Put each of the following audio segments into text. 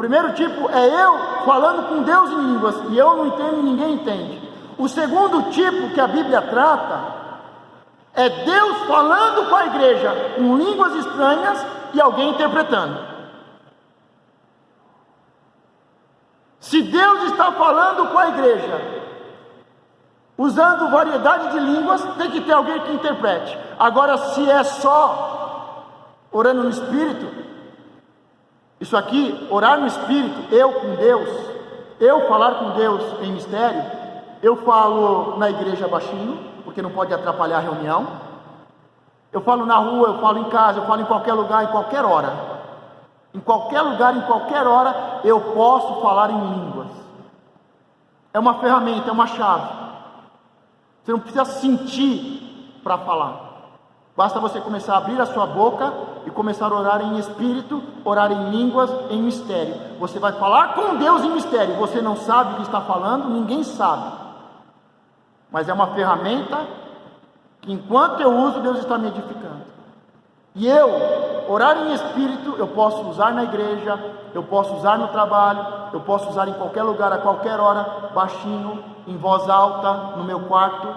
primeiro tipo é eu falando com Deus em línguas, e eu não entendo e ninguém entende. O segundo tipo que a Bíblia trata é Deus falando com a igreja com línguas estranhas e alguém interpretando. Se Deus está falando com a igreja usando variedade de línguas, tem que ter alguém que interprete. Agora, se é só orando no Espírito, isso aqui, orar no Espírito, eu com Deus, eu falar com Deus em mistério, eu falo na igreja baixinho, porque não pode atrapalhar a reunião. Eu falo na rua, eu falo em casa, eu falo em qualquer lugar, em qualquer hora. Em qualquer lugar, em qualquer hora, eu posso falar em línguas. É uma ferramenta, é uma chave. Você não precisa sentir para falar. Basta você começar a abrir a sua boca e começar a orar em espírito, orar em línguas, em mistério. Você vai falar com Deus em mistério. Você não sabe o que está falando, ninguém sabe. Mas é uma ferramenta que enquanto eu uso, Deus está me edificando. E eu, orar em espírito, eu posso usar na igreja, eu posso usar no trabalho, eu posso usar em qualquer lugar, a qualquer hora, baixinho, em voz alta, no meu quarto.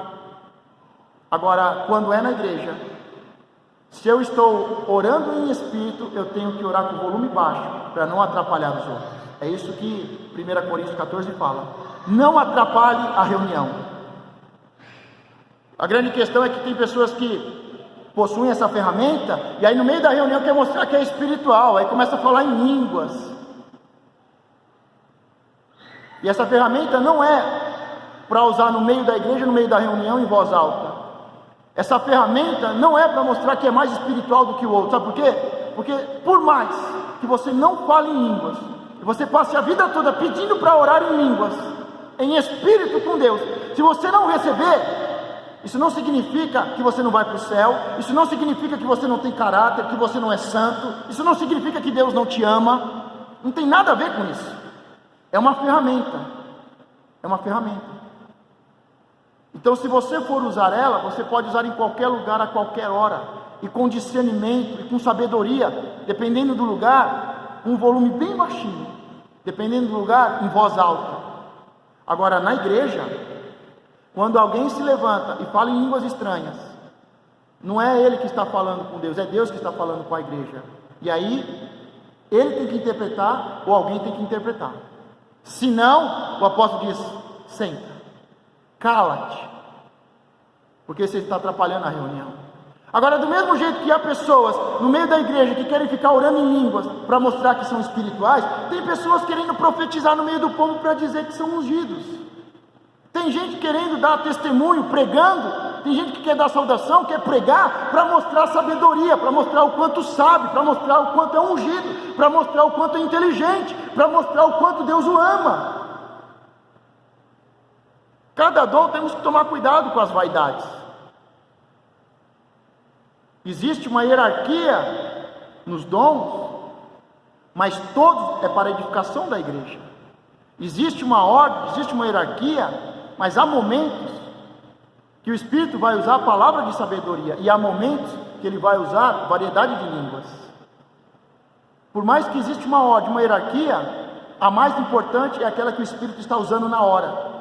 Agora, quando é na igreja, se eu estou orando em espírito, eu tenho que orar com volume baixo, para não atrapalhar os outros. É isso que 1 Coríntios 14 fala. Não atrapalhe a reunião. A grande questão é que tem pessoas que possuem essa ferramenta, e aí no meio da reunião quer mostrar que é espiritual, aí começa a falar em línguas. E essa ferramenta não é para usar no meio da igreja, no meio da reunião, em voz alta. Essa ferramenta não é para mostrar que é mais espiritual do que o outro. Sabe por quê? Porque por mais que você não fale em línguas, e você passe a vida toda pedindo para orar em línguas, em espírito com Deus, se você não receber, isso não significa que você não vai para o céu, isso não significa que você não tem caráter, que você não é santo, isso não significa que Deus não te ama, não tem nada a ver com isso. É uma ferramenta, é uma ferramenta. Então, se você for usar ela, você pode usar em qualquer lugar, a qualquer hora, e com discernimento, e com sabedoria, dependendo do lugar, um volume bem baixinho, dependendo do lugar, em voz alta. Agora, na igreja, quando alguém se levanta e fala em línguas estranhas, não é ele que está falando com Deus, é Deus que está falando com a igreja. E aí, ele tem que interpretar, ou alguém tem que interpretar. Se não, o apóstolo diz: senta, cala-te, porque você está atrapalhando a reunião. Agora, do mesmo jeito que há pessoas no meio da igreja que querem ficar orando em línguas para mostrar que são espirituais, tem pessoas querendo profetizar no meio do povo para dizer que são ungidos. Tem gente querendo dar testemunho, pregando. Tem gente que quer dar saudação, quer pregar para mostrar sabedoria, para mostrar o quanto sabe, para mostrar o quanto é ungido, para mostrar o quanto é inteligente, para mostrar o quanto Deus o ama. Cada dom temos que tomar cuidado com as vaidades. Existe uma hierarquia nos dons, mas todos é para a edificação da igreja. Existe uma ordem, existe uma hierarquia, mas há momentos que o Espírito vai usar a palavra de sabedoria, e há momentos que ele vai usar variedade de línguas. Por mais que exista uma ordem, uma hierarquia, a mais importante é aquela que o Espírito está usando na hora.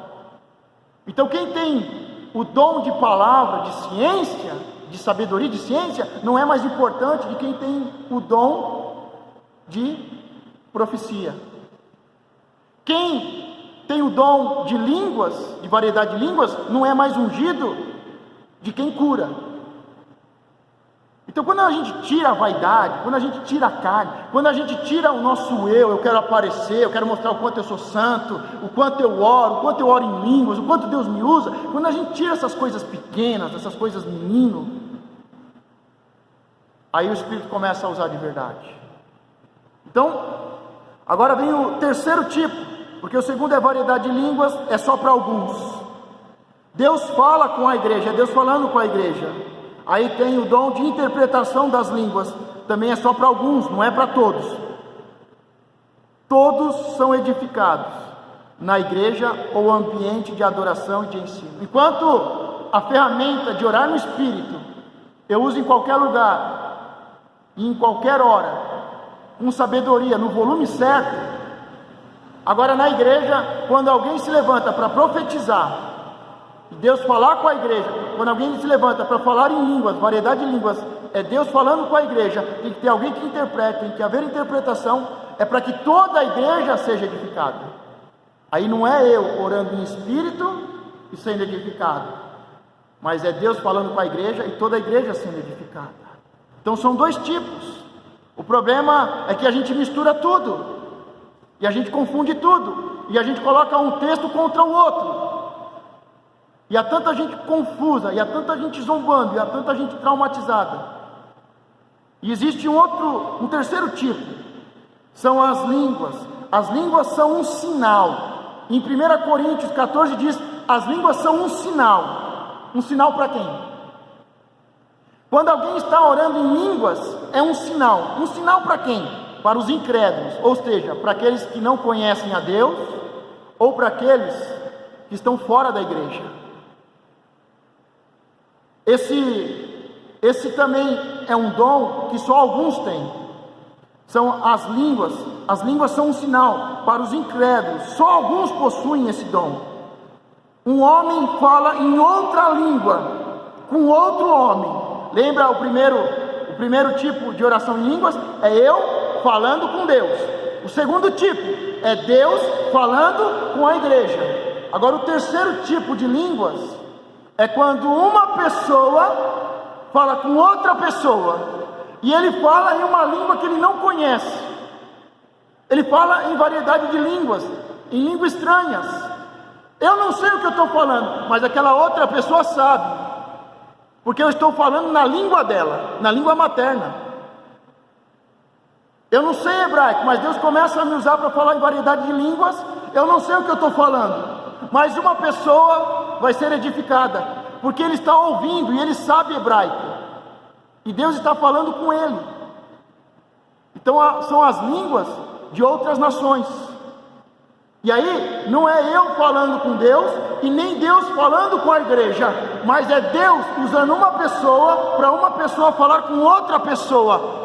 Então, quem tem o dom de palavra, de ciência, de sabedoria, de ciência, não é mais importante de quem tem o dom de profecia. Quem tem o dom de línguas, de variedade de línguas, não é mais ungido de quem cura. Então, quando a gente tira a vaidade, quando a gente tira a carne, quando a gente tira o nosso eu quero aparecer, eu quero mostrar o quanto eu sou santo, o quanto eu oro em línguas, o quanto Deus me usa, quando a gente tira essas coisas pequenas, essas coisas menino, aí o Espírito começa a usar de verdade. Então, agora vem o terceiro tipo, porque o segundo é variedade de línguas, é só para alguns. Deus fala com a igreja, é Deus falando com a igreja. Aí tem o dom de interpretação das línguas, também é só para alguns, não é para todos. Todos são edificados na igreja ou ambiente de adoração e de ensino. Enquanto a ferramenta de orar no Espírito eu uso em qualquer lugar e em qualquer hora, com sabedoria, no volume certo, Agora na igreja, quando alguém se levanta para profetizar, e Deus falar com a igreja, quando alguém se levanta para falar em línguas, variedade de línguas, é Deus falando com a igreja, tem que ter alguém que interprete, tem que haver interpretação, é para que toda a igreja seja edificada. Aí não é eu orando em espírito e sendo edificado, mas é Deus falando com a igreja e toda a igreja sendo edificada. Então são dois tipos. O problema é que a gente mistura tudo, e a gente confunde tudo, e a gente coloca um texto contra o outro, e há tanta gente confusa, e há tanta gente zombando, e há tanta gente traumatizada. E existe um terceiro tipo, são as línguas. As línguas são um sinal. Em 1 Coríntios 14 diz, as línguas são um sinal. Um sinal para quem? Quando alguém está orando em línguas, é um sinal. Um sinal para quem? Para os incrédulos, ou seja, para aqueles que não conhecem a Deus, ou para aqueles que estão fora da igreja. Esse também é um dom que só alguns têm. São as línguas. As línguas são um sinal para os incrédulos. Só alguns possuem esse dom. Um homem fala em outra língua com outro homem. Lembra o primeiro tipo de oração em línguas? É eu falando com Deus. O segundo tipo é Deus falando com a igreja. Agora o terceiro tipo de línguas é quando uma pessoa fala com outra pessoa, e ele fala em uma língua que ele não conhece. Ele fala em variedade de línguas, em línguas estranhas. Eu não sei o que eu estou falando, mas aquela outra pessoa sabe, porque eu estou falando na língua dela, na língua materna. Eu não sei hebraico, mas Deus começa a me usar para falar em variedade de línguas. Eu não sei o que eu estou falando, mas uma pessoa vai ser edificada, porque ele está ouvindo e ele sabe hebraico, e Deus está falando com ele. Então são as línguas de outras nações. E aí não é eu falando com Deus e nem Deus falando com a igreja, mas é Deus usando uma pessoa para uma pessoa falar com outra pessoa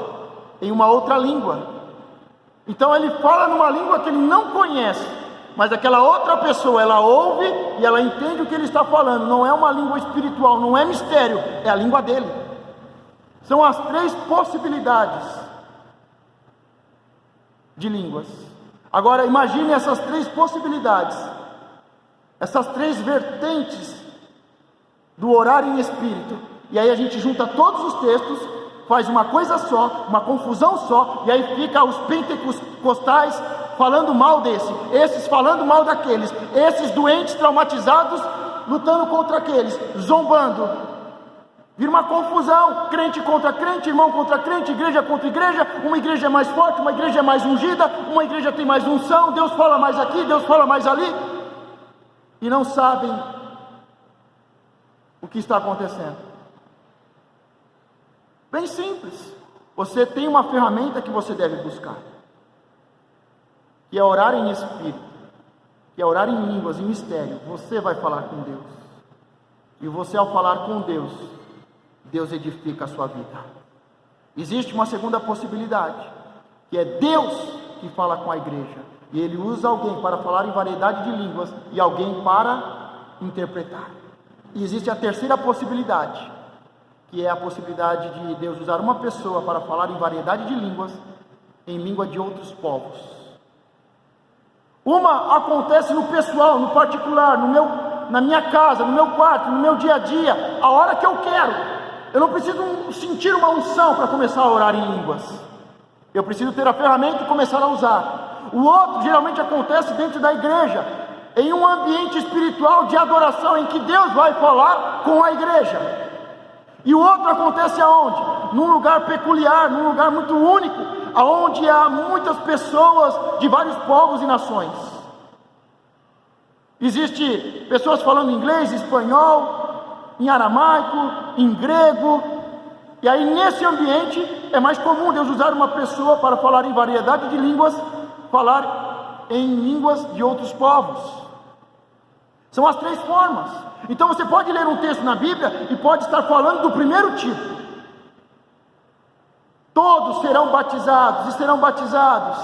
em uma outra língua. Então ele fala numa língua que ele não conhece, mas aquela outra pessoa, ela ouve e ela entende o que ele está falando. Não é uma língua espiritual, não é mistério, é a língua dele. São as três possibilidades de línguas. Agora imagine essas três possibilidades, essas três vertentes do orar em espírito, e aí a gente junta todos os textos, faz uma coisa só, uma confusão só, e aí fica os pentecostais falando mal esses falando mal daqueles, esses doentes traumatizados lutando contra aqueles, zombando. Vira uma confusão, crente contra crente, irmão contra crente, igreja contra igreja. Uma igreja é mais forte, uma igreja é mais ungida, uma igreja tem mais unção, Deus fala mais aqui, Deus fala mais ali, e não sabem o que está acontecendo. Bem simples. Você tem uma ferramenta que você deve buscar, que é orar em espírito, que é orar em línguas, em mistério. Você vai falar com Deus, e você, ao falar com Deus, Deus edifica a sua vida. Existe uma segunda possibilidade, que é Deus que fala com a igreja, e Ele usa alguém para falar em variedade de línguas, e alguém para interpretar. E existe a terceira possibilidade, que é a possibilidade de Deus usar uma pessoa para falar em variedade de línguas, em língua de outros povos. Uma acontece no pessoal, no particular, na minha casa, no meu quarto, no meu dia a dia, a hora que eu quero. Eu não preciso sentir uma unção para começar a orar em línguas. Eu preciso ter a ferramenta e começar a usar. O outro geralmente acontece dentro da igreja, em um ambiente espiritual de adoração, em que Deus vai falar com a igreja. E o outro acontece aonde? Num lugar peculiar, num lugar muito único, aonde há muitas pessoas de vários povos e nações. Existe pessoas falando inglês, espanhol, em aramaico, em grego, e aí nesse ambiente é mais comum Deus usar uma pessoa para falar em variedade de línguas, falar em línguas de outros povos. São as três formas. Então você pode ler um texto na Bíblia e pode estar falando do primeiro tipo. Todos serão batizados e serão batizados.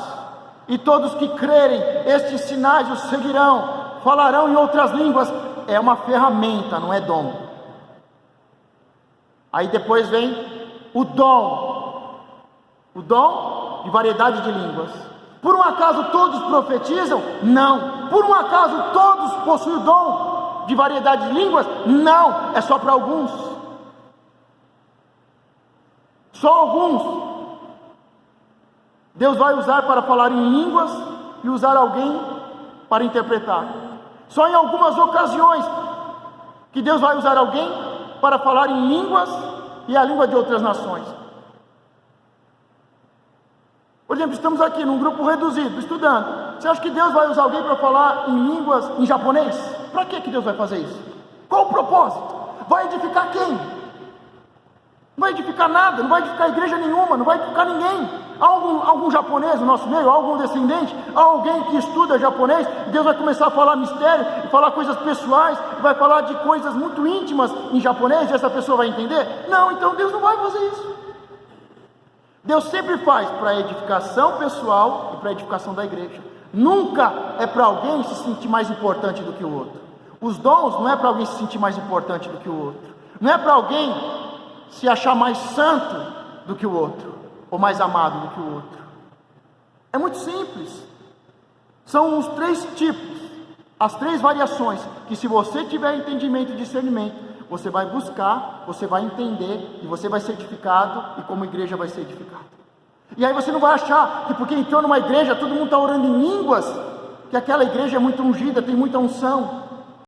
e todos que crerem, estes sinais os seguirão, falarão em outras línguas. É uma ferramenta, não é dom. Aí depois vem o dom de variedade de línguas. Por um acaso todos profetizam? Não. Por um acaso todos possuem o dom de variedade de línguas? Não, é só para alguns. Só alguns. Deus vai usar para falar em línguas e usar alguém para interpretar. Só em algumas ocasiões que Deus vai usar alguém para falar em línguas e a língua de outras nações. Por exemplo, estamos aqui num grupo reduzido, estudando. Você acha que Deus vai usar alguém para falar em línguas em japonês? Para que Deus vai fazer isso? Qual o propósito? Vai edificar quem? Não vai edificar nada, não vai edificar igreja nenhuma, não vai edificar ninguém. Há algum japonês no nosso meio, há algum descendente, há alguém que estuda japonês, e Deus vai começar a falar mistério, e falar coisas pessoais, e vai falar de coisas muito íntimas em japonês, e essa pessoa vai entender? Não, então Deus não vai fazer isso. Deus sempre faz para edificação pessoal e para edificação da igreja. Nunca é para alguém se sentir mais importante do que o outro. Os dons não é para alguém se sentir mais importante do que o outro. Não é para alguém se achar mais santo do que o outro, ou mais amado do que o outro. É muito simples. São os 3 tipos, as 3 variações, que se você tiver entendimento e discernimento, você vai buscar, você vai entender, e você vai ser edificado, e como igreja vai ser edificado. E aí você não vai achar que porque entrou numa igreja, todo mundo está orando em línguas, que aquela igreja é muito ungida, tem muita unção.